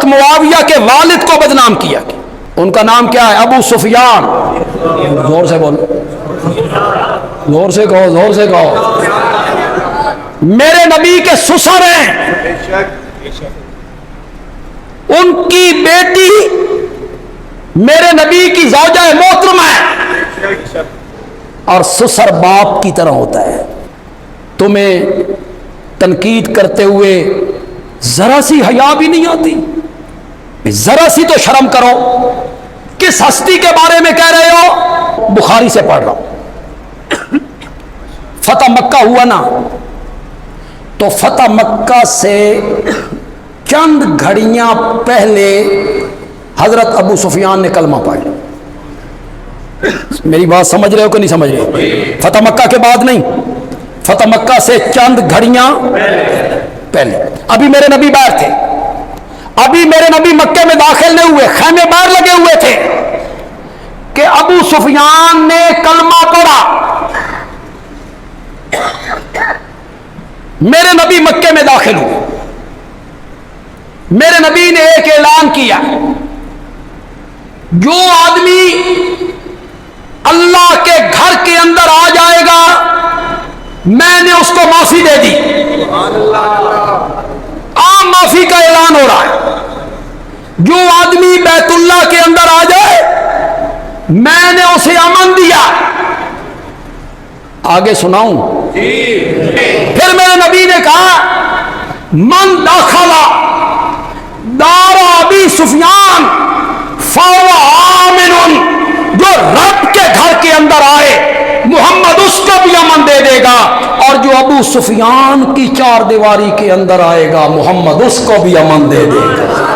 معاویہ کے والد کو بدنام کیا گیا. ان کا نام کیا ہے؟ ابو سفیان. زور سے بولو، زور سے کہو، زور سے کہو. میرے نبی کے سسر ہیں، ان کی بیٹی میرے نبی کی زوجہ محترمہ ہے، اور سسر باپ کی طرح ہوتا ہے. تمہیں تنقید کرتے ہوئے ذرا سی حیا بھی نہیں آتی؟ ذرا سی تو شرم کرو. کس ہستی کے بارے میں کہہ رہے ہو؟ بخاری سے پڑھ رہا ہوں. فتح مکہ ہوا نا، تو فتح مکہ سے چند گھڑیاں پہلے حضرت ابو سفیان نے کلمہ پڑھ لیا. میری بات سمجھ رہے ہو کہ نہیں سمجھ رہے؟ فتح مکہ کے بعد نہیں، فتح مکہ سے چند گھڑیاں پہلے. ابھی میرے نبی باہر تھے، ابھی میرے نبی مکے میں داخل نہیں ہوئے، خیمے باہر لگے ہوئے تھے کہ ابو سفیان نے کلمہ پڑھا. میرے نبی مکے میں داخل ہوئے، میرے نبی نے ایک اعلان کیا، جو آدمی اللہ کے گھر کے اندر آ جائے گا میں نے اس کو معافی دے دی. عام معافی کا اعلان ہو رہا ہے. جو آدمی بیت اللہ کے اندر آ جائے میں نے اسے امن دیا. آگے سناؤں؟ پھر میرے نبی نے کہا من داخل دار ابی سفیان فهو آمن. جو رب کے گھر کے اندر آئے محمد اس کو بھی امن دے دے گا، اور جو ابو سفیان کی چار دیواری کے اندر آئے گا محمد اس کو بھی امن دے دے گا.